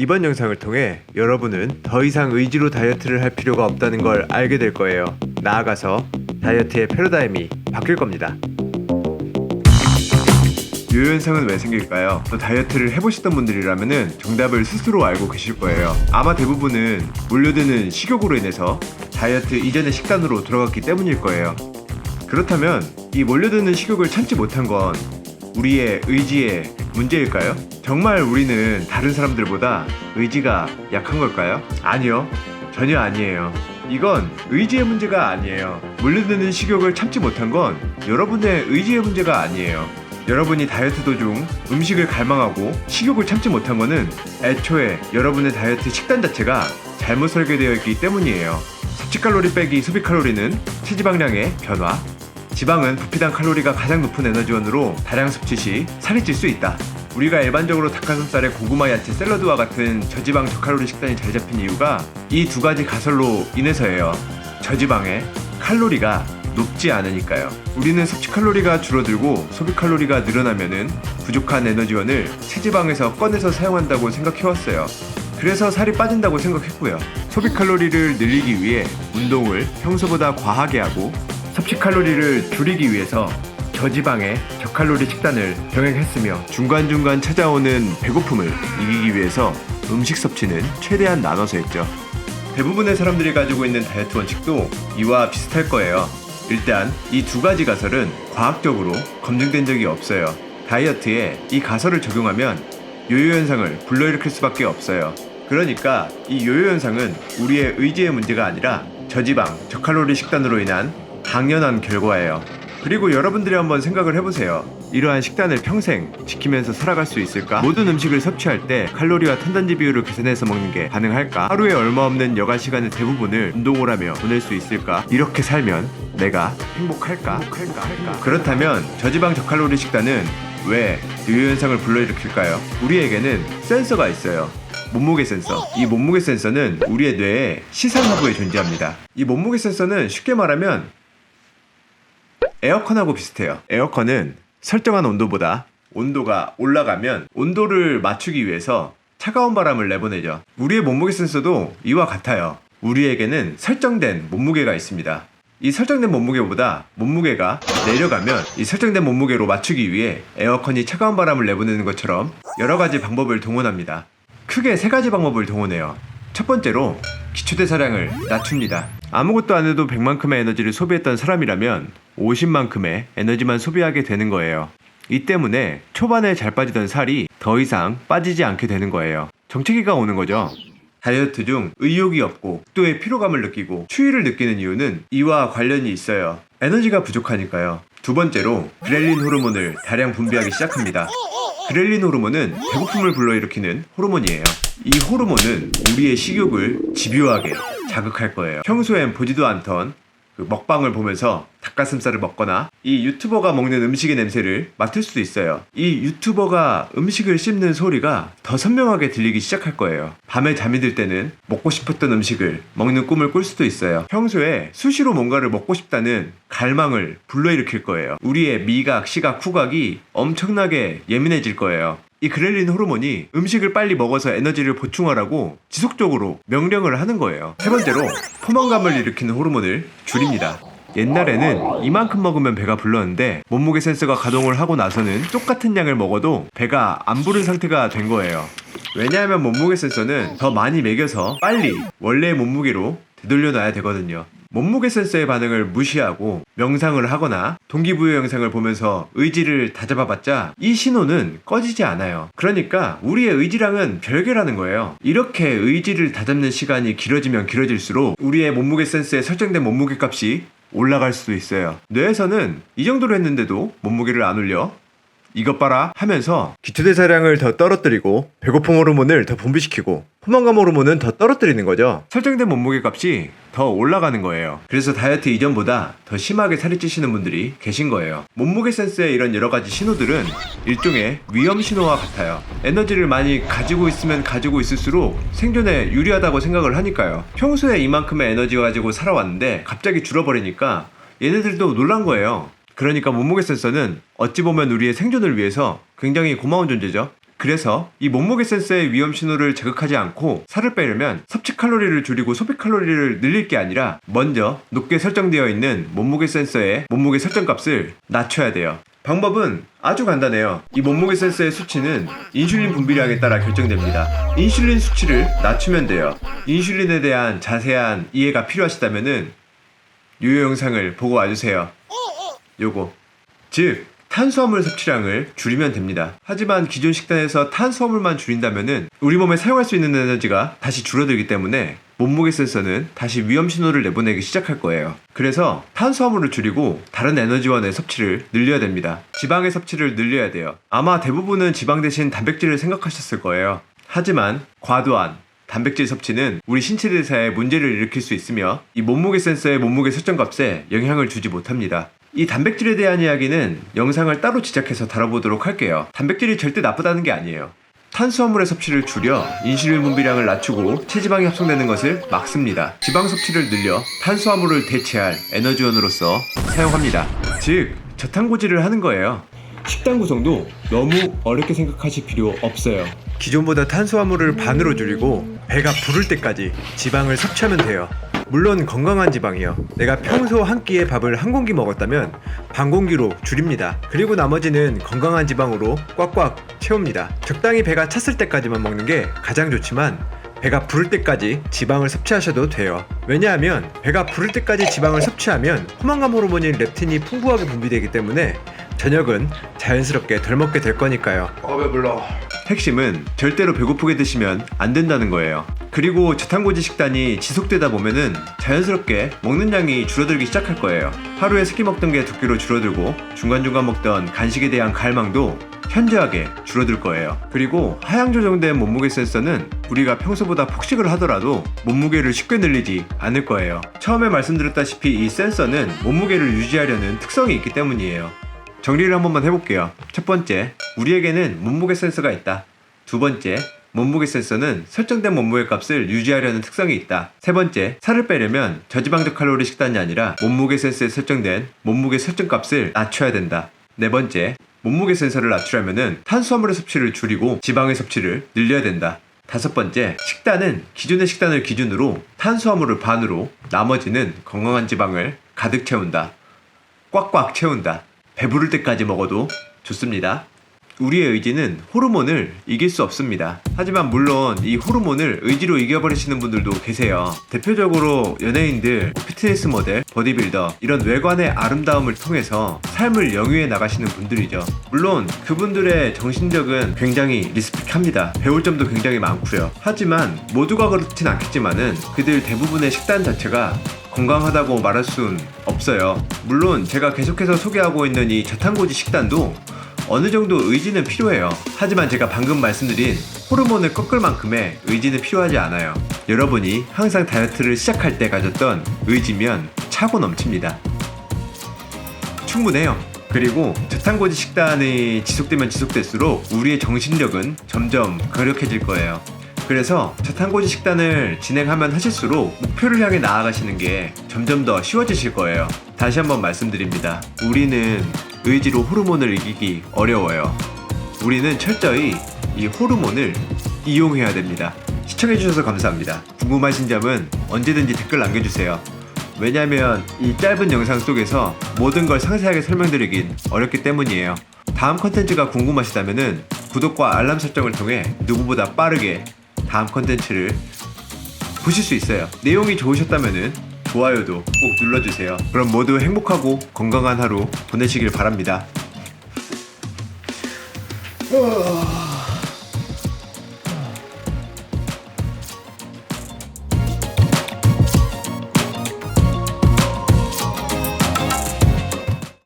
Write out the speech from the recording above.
이번 영상을 통해 여러분은 더 이상 의지로 다이어트를 할 필요가 없다는 걸 알게 될 거예요. 나아가서 다이어트의 패러다임이 바뀔 겁니다. 요요 현상은 왜 생길까요? 또 다이어트를 해보셨던 분들이라면 정답을 스스로 알고 계실 거예요. 아마 대부분은 몰려드는 식욕으로 인해서 다이어트 이전의 식단으로 돌아갔기 때문일 거예요. 그렇다면 이 몰려드는 식욕을 참지 못한 건 우리의 의지의 문제일까요? 정말 우리는 다른 사람들보다 의지가 약한 걸까요? 아니요, 전혀 아니에요. 이건 의지의 문제가 아니에요. 몰려드는 식욕을 참지 못한 건 여러분의 의지의 문제가 아니에요. 여러분이 다이어트 도중 음식을 갈망하고 식욕을 참지 못한 거는 애초에 여러분의 다이어트 식단 자체가 잘못 설계되어 있기 때문이에요. 섭취 칼로리 빼기 소비 칼로리는 체지방량의 변화. 지방은 부피당 칼로리가 가장 높은 에너지원으로 다량 섭취 시 살이 찔 수 있다. 우리가 일반적으로 닭가슴살에 고구마, 야채, 샐러드와 같은 저지방 저칼로리 식단이 잘 잡힌 이유가 이 두 가지 가설로 인해서예요. 저지방에 칼로리가 높지 않으니까요. 우리는 섭취 칼로리가 줄어들고 소비 칼로리가 늘어나면은 부족한 에너지원을 체지방에서 꺼내서 사용한다고 생각해왔어요. 그래서 살이 빠진다고 생각했고요. 소비 칼로리를 늘리기 위해 운동을 평소보다 과하게 하고 섭취 칼로리를 줄이기 위해서 저지방의 저칼로리 식단을 병행했으며 중간중간 찾아오는 배고픔을 이기기 위해서 음식 섭취는 최대한 나눠서 했죠. 대부분의 사람들이 가지고 있는 다이어트 원칙도 이와 비슷할 거예요. 일단 이 두 가지 가설은 과학적으로 검증된 적이 없어요. 다이어트에 이 가설을 적용하면 요요 현상을 불러일으킬 수밖에 없어요. 그러니까 이 요요 현상은 우리의 의지의 문제가 아니라 저지방, 저칼로리 식단으로 인한 당연한 결과예요. 그리고 여러분들이 한번 생각을 해보세요. 이러한 식단을 평생 지키면서 살아갈 수 있을까? 모든 음식을 섭취할 때 칼로리와 탄단지 비율을 계산해서 먹는 게 가능할까? 하루에 얼마 없는 여가 시간의 대부분을 운동을 하며 보낼 수 있을까? 이렇게 살면 내가 행복할까? 그렇다면 저지방 저칼로리 식단은 왜 요요 현상을 불러일으킬까요? 우리에게는 센서가 있어요. 몸무게 센서. 이 몸무게 센서는 우리의 뇌에 시상하부에 존재합니다. 이 몸무게 센서는 쉽게 말하면 에어컨하고 비슷해요. 에어컨은 설정한 온도보다 온도가 올라가면 온도를 맞추기 위해서 차가운 바람을 내보내죠. 우리의 몸무게 센서도 이와 같아요. 우리에게는 설정된 몸무게가 있습니다. 이 설정된 몸무게보다 몸무게가 내려가면 이 설정된 몸무게로 맞추기 위해 에어컨이 차가운 바람을 내보내는 것처럼 여러 가지 방법을 동원합니다. 크게 세 가지 방법을 동원해요. 첫 번째로 기초대사량을 낮춥니다. 아무것도 안 해도 100만큼의 에너지를 소비했던 사람이라면 50만큼의 에너지만 소비하게 되는 거예요. 이 때문에 초반에 잘 빠지던 살이 더 이상 빠지지 않게 되는 거예요. 정체기가 오는 거죠. 다이어트 중 의욕이 없고 또의 피로감을 느끼고 추위를 느끼는 이유는 이와 관련이 있어요. 에너지가 부족하니까요. 두 번째로 그렐린 호르몬을 다량 분비하기 시작합니다. 그렐린 호르몬은 배고픔을 불러일으키는 호르몬이에요. 이 호르몬은 우리의 식욕을 집요하게 자극할 거예요. 평소엔 보지도 않던 그 먹방을 보면서 닭가슴살을 먹거나 이 유튜버가 먹는 음식의 냄새를 맡을 수도 있어요. 이 유튜버가 음식을 씹는 소리가 더 선명하게 들리기 시작할 거예요. 밤에 잠이 들 때는 먹고 싶었던 음식을 먹는 꿈을 꿀 수도 있어요. 평소에 수시로 뭔가를 먹고 싶다는 갈망을 불러일으킬 거예요. 우리의 미각, 시각, 후각이 엄청나게 예민해질 거예요. 이 그렐린 호르몬이 음식을 빨리 먹어서 에너지를 보충하라고 지속적으로 명령을 하는 거예요. 세 번째로 포만감을 일으키는 호르몬을 줄입니다. 옛날에는 이만큼 먹으면 배가 불렀는데 몸무게 센서가 가동을 하고 나서는 똑같은 양을 먹어도 배가 안 부른 상태가 된 거예요. 왜냐하면 몸무게 센서는 더 많이 먹여서 빨리 원래의 몸무게로 되돌려놔야 되거든요. 몸무게 센서의 반응을 무시하고 명상을 하거나 동기부여 영상을 보면서 의지를 다잡아봤자 이 신호는 꺼지지 않아요. 그러니까 우리의 의지랑은 별개라는 거예요. 이렇게 의지를 다잡는 시간이 길어지면 길어질수록 우리의 몸무게 센서에 설정된 몸무게 값이 올라갈 수도 있어요. 뇌에서는 이 정도로 했는데도 몸무게를 안 올려? 이것 봐라 하면서 기초대사량을 더 떨어뜨리고 배고픔 호르몬을 더 분비시키고 포만감 호르몬은 더 떨어뜨리는 거죠. 설정된 몸무게 값이 더 올라가는 거예요. 그래서 다이어트 이전보다 더 심하게 살이 찌시는 분들이 계신 거예요. 몸무게 센서의 이런 여러 가지 신호들은 일종의 위험 신호와 같아요. 에너지를 많이 가지고 있으면 가지고 있을수록 생존에 유리하다고 생각을 하니까요. 평소에 이만큼의 에너지 가지고 살아왔는데 갑자기 줄어버리니까 얘네들도 놀란 거예요. 그러니까 몸무게 센서는 어찌 보면 우리의 생존을 위해서 굉장히 고마운 존재죠. 그래서 이 몸무게 센서의 위험 신호를 자극하지 않고 살을 빼려면 섭취 칼로리를 줄이고 소비 칼로리를 늘릴 게 아니라 먼저 높게 설정되어 있는 몸무게 센서의 몸무게 설정값을 낮춰야 돼요. 방법은 아주 간단해요. 이 몸무게 센서의 수치는 인슐린 분비량에 따라 결정됩니다. 인슐린 수치를 낮추면 돼요. 인슐린에 대한 자세한 이해가 필요하시다면은 요 영상을 보고 와주세요. 요거 즉 탄수화물 섭취량을 줄이면 됩니다. 하지만 기존 식단에서 탄수화물만 줄인다면은 우리 몸에 사용할 수 있는 에너지가 다시 줄어들기 때문에 몸무게 센서는 다시 위험 신호를 내보내기 시작할 거예요. 그래서 탄수화물을 줄이고 다른 에너지원의 섭취를 늘려야 됩니다. 지방의 섭취를 늘려야 돼요. 아마 대부분은 지방 대신 단백질을 생각하셨을 거예요. 하지만 과도한 단백질 섭취는 우리 신체 대사에 문제를 일으킬 수 있으며 이 몸무게 센서의 몸무게 설정값에 영향을 주지 못합니다. 이 단백질에 대한 이야기는 영상을 따로 제작해서 다뤄보도록 할게요. 단백질이 절대 나쁘다는 게 아니에요. 탄수화물의 섭취를 줄여 인슐린 분비량을 낮추고 체지방이 합성되는 것을 막습니다. 지방 섭취를 늘려 탄수화물을 대체할 에너지원으로서 사용합니다. 즉 저탄고지를 하는 거예요. 식단 구성도 너무 어렵게 생각하실 필요 없어요. 기존보다 탄수화물을 반으로 줄이고 배가 부를 때까지 지방을 섭취하면 돼요. 물론 건강한 지방이요. 내가 평소 한 끼에 밥을 한 공기 먹었다면 반 공기로 줄입니다. 그리고 나머지는 건강한 지방으로 꽉꽉 채웁니다. 적당히 배가 찼을 때까지만 먹는 게 가장 좋지만 배가 부를 때까지 지방을 섭취하셔도 돼요. 왜냐하면 배가 부를 때까지 지방을 섭취하면 포만감 호르몬인 렙틴이 풍부하게 분비되기 때문에 저녁은 자연스럽게 덜 먹게 될 거니까요. 배불러. 핵심은 절대로 배고프게 드시면 안 된다는 거예요. 그리고 저탄고지 식단이 지속되다 보면은 자연스럽게 먹는 양이 줄어들기 시작할 거예요. 하루에 3끼 먹던 게 2끼로 줄어들고 중간중간 먹던 간식에 대한 갈망도 현저하게 줄어들 거예요. 그리고 하향 조정된 몸무게 센서는 우리가 평소보다 폭식을 하더라도 몸무게를 쉽게 늘리지 않을 거예요. 처음에 말씀드렸다시피 이 센서는 몸무게를 유지하려는 특성이 있기 때문이에요. 정리를 한 번만 해볼게요. 첫 번째, 우리에게는 몸무게 센서가 있다. 두 번째, 몸무게 센서는 설정된 몸무게 값을 유지하려는 특성이 있다. 세 번째, 살을 빼려면 저지방적 칼로리 식단이 아니라 몸무게 센서에 설정된 몸무게 설정 값을 낮춰야 된다. 네 번째, 몸무게 센서를 낮추려면 탄수화물의 섭취를 줄이고 지방의 섭취를 늘려야 된다. 다섯 번째, 식단은 기존의 식단을 기준으로 탄수화물을 반으로 나머지는 건강한 지방을 가득 채운다. 꽉꽉 채운다. 배부를 때까지 먹어도 좋습니다. 우리의 의지는 호르몬을 이길 수 없습니다. 하지만 물론 이 호르몬을 의지로 이겨버리시는 분들도 계세요. 대표적으로 연예인들, 피트니스 모델, 보디빌더 이런 외관의 아름다움을 통해서 삶을 영위해 나가시는 분들이죠. 물론 그분들의 정신력은 굉장히 리스펙합니다. 배울 점도 굉장히 많고요. 하지만 모두가 그렇진 않겠지만은 그들 대부분의 식단 자체가 건강하다고 말할 순 없어요. 물론 제가 계속해서 소개하고 있는 이 저탄고지 식단도 어느 정도 의지는 필요해요. 하지만 제가 방금 말씀드린 호르몬을 꺾을 만큼의 의지는 필요하지 않아요. 여러분이 항상 다이어트를 시작할 때 가졌던 의지면 차고 넘칩니다. 충분해요. 그리고 저탄고지 식단이 지속되면 지속될수록 우리의 정신력은 점점 강력해질 거예요. 그래서 저탄고지 식단을 진행하면 하실수록 목표를 향해 나아가시는 게 점점 더 쉬워지실 거예요. 다시 한번 말씀드립니다. 우리는 의지로 호르몬을 이기기 어려워요. 우리는 철저히 이 호르몬을 이용해야 됩니다. 시청해주셔서 감사합니다. 궁금하신 점은 언제든지 댓글 남겨주세요. 왜냐면 이 짧은 영상 속에서 모든 걸 상세하게 설명드리긴 어렵기 때문이에요. 다음 컨텐츠가 궁금하시다면 구독과 알람 설정을 통해 누구보다 빠르게 다음 컨텐츠를 보실 수 있어요. 내용이 좋으셨다면 좋아요도 꼭 눌러주세요. 그럼 모두 행복하고 건강한 하루 보내시길 바랍니다.